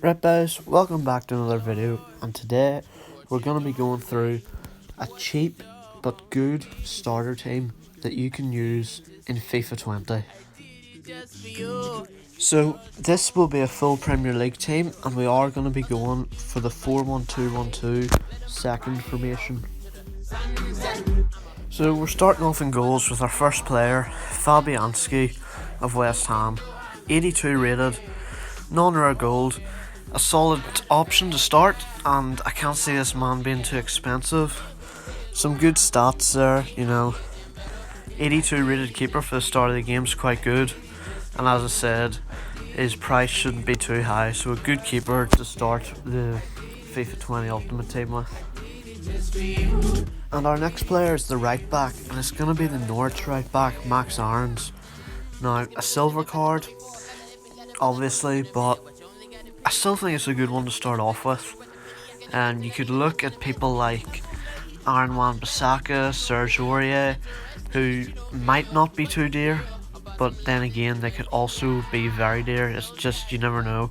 Right guys, welcome back to another video, and today we're going to be going through a cheap but good starter team that you can use in FIFA 20. So this will be a full Premier League team, and we are going to be going for the 4-1-2-1-2 second formation. So we're starting off in goals with our first player, Fabianski of West Ham, 82 rated, non-rare gold. A solid option to start, and I can't see this man being too expensive. Some good stats there, 82 rated keeper for the start of the game is quite good, and as I said, his price shouldn't be too high, so a good keeper to start the FIFA 20 Ultimate Team with. And our next player is the right back, and it's going to be the Norwich right back, Max Aarons. Now, a silver card, obviously, but I still think it's a good one to start off with. And you could look at people like Aaron Wan-Bissaka, Serge Aurier, who might not be too dear, but then again they could also be very dear. It's just, you never know.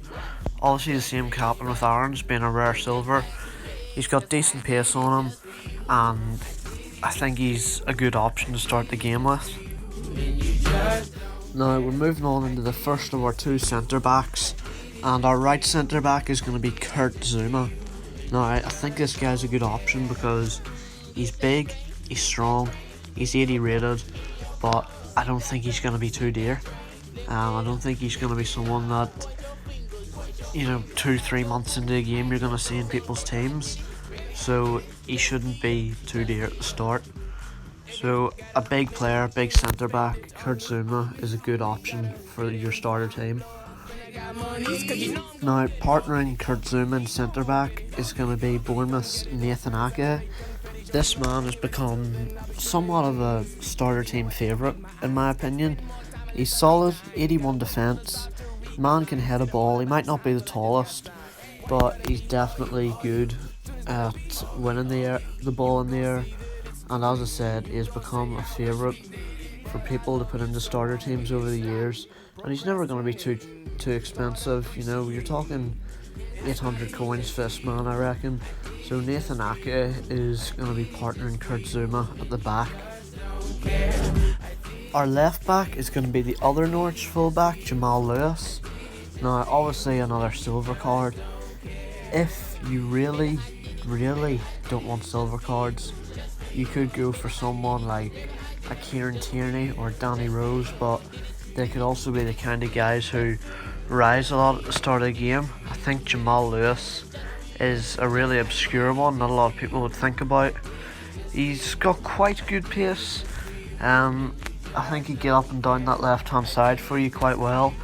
Obviously the same can happen with Aaron's being a rare silver. He's got decent pace on him, and I think he's a good option to start the game with. Now we're moving on into the first of our two centre backs, and our right centre back is going to be Kurt Zouma. Now I think this guy's a good option because he's big, he's strong, he's 80 rated, but I don't think he's going to be too dear. I don't think he's going to be someone that 2-3 months into a game you're going to see in people's teams, so he shouldn't be too dear at the start. So a big player, big centre back, Kurt Zouma is a good option for your starter team. Now, partnering Kurt Zouma in centre back is going to be Bournemouth's Nathan Ake. This man has become somewhat of a starter team favourite in my opinion. He's solid, 81 defence, man can head a ball. He might not be the tallest, but he's definitely good at winning the ball in the air, and as I said, he has become a favourite for people to put into starter teams over the years. And he's never going to be too expensive. You're talking 800 coins for this man, I reckon. So Nathan Ake is going to be partnering Kurt Zouma at the back. Our left back is going to be the other Norwich fullback, Jamal Lewis. Now obviously another silver card. If you really don't want silver cards, you could go for someone like a Kieran Tierney or Danny Rose, but they could also be the kind of guys who rise a lot at the start of the game. I think Jamal Lewis is a really obscure one, not a lot of people would think about. He's got quite good pace. I think he'd get up and down that left hand side for you quite well,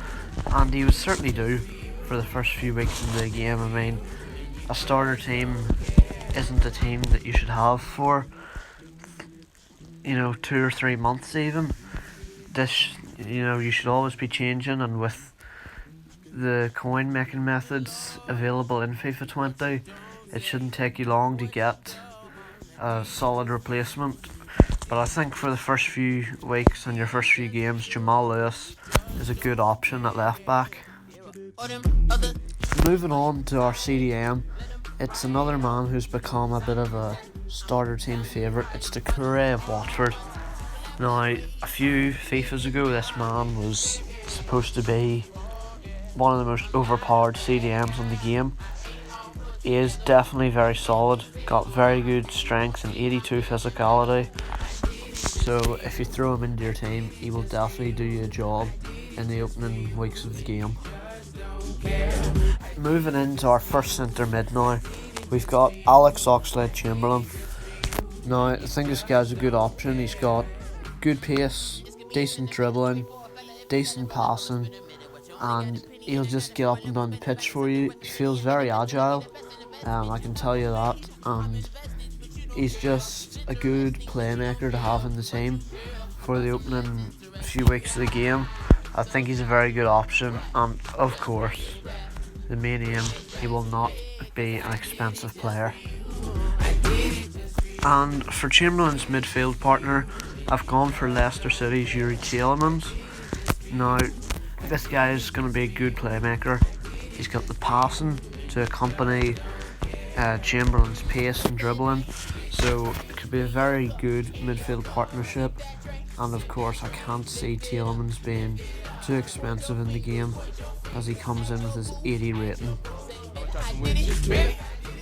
and he would certainly do for the first few weeks of the game. I mean, a starter team isn't a team that you should have for 2 or 3 months even. This, you should always be changing, and with the coin making methods available in FIFA 20, it shouldn't take you long to get a solid replacement. But I think for the first few weeks and your first few games, Jamal Lewis is a good option at left back. Moving on to our CDM, it's another man who's become a bit of a starter team favourite. It's the Doucouré of Watford. Now, a few FIFAs ago, this man was supposed to be one of the most overpowered CDMs in the game. He is definitely very solid, got very good strength and 82 physicality. So if you throw him into your team, he will definitely do you a job in the opening weeks of the game. Moving into our first centre mid now, we've got Alex Oxlade-Chamberlain. Now, I think this guy's a good option. He's got good pace, decent dribbling, decent passing, and he'll just get up and down the pitch for you. He feels very agile, I can tell you that, and he's just a good playmaker to have in the team for the opening few weeks of the game. I think he's a very good option, and of course, the main aim, he will not be an expensive player. And for Chamberlain's midfield partner, I've gone for Leicester City's Yuri Tielemans. Now, this guy is going to be a good playmaker. He's got the passing to accompany Chamberlain's pace and dribbling, so it could be a very good midfield partnership. And of course, I can't see Tielemans being too expensive in the game, as he comes in with his 80 rating.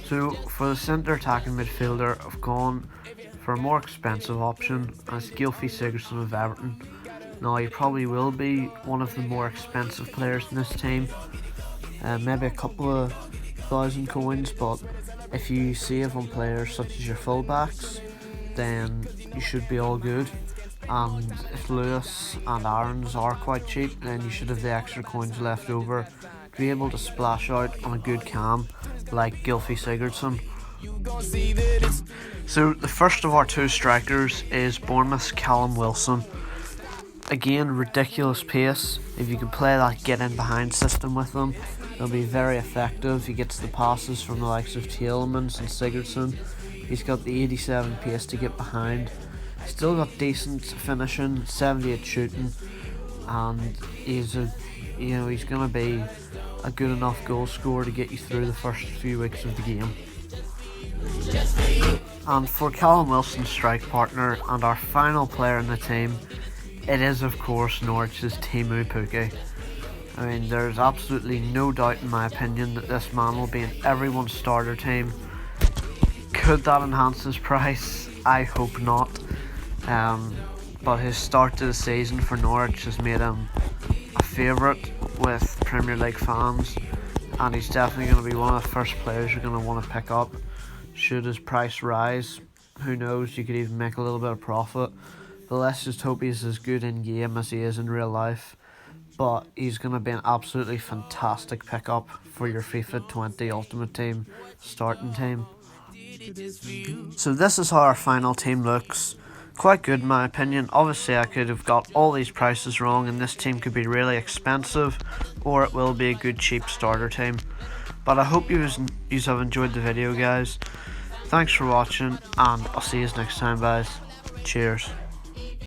So for the centre attacking midfielder, I've gone for a more expensive option, and it's Gylfi Sigurdsson of Everton. Now, he probably will be one of the more expensive players in this team, maybe a couple of thousand coins, but if you save on players such as your fullbacks, then you should be all good. And if Lewis and Aarons are quite cheap, then you should have the extra coins left over to be able to splash out on a good cam like Gylfi Sigurdsson. So the first of our two strikers is Bournemouth's Callum Wilson. Again, ridiculous pace. If you can play that get in behind system with him, it'll be very effective. He gets the passes from the likes of Tielemans and Sigurdsson. He's got the 87 pace to get behind. Still got decent finishing, 78 shooting, and he's gonna be a good enough goal scorer to get you through the first few weeks of the game. And for Callum Wilson's strike partner and our final player in the team, it is of course Norwich's Teemu Pukki. I mean, there's absolutely no doubt in my opinion that this man will be in everyone's starter team. Could that enhance his price? I hope not. But his start to the season for Norwich has made him a favourite with Premier League fans, and he's definitely going to be one of the first players you're going to want to pick up should his price rise. Who knows, you could even make a little bit of profit, but let's just hope he's as good in game as he is in real life. But he's going to be an absolutely fantastic pickup for your FIFA 20 Ultimate Team starting team. So this is how our final team looks. Quite good in my opinion. Obviously I could have got all these prices wrong and this team could be really expensive, or it will be a good cheap starter team. But I hope you have enjoyed the video, guys. Thanks for watching, and I'll see you next time, guys. Cheers.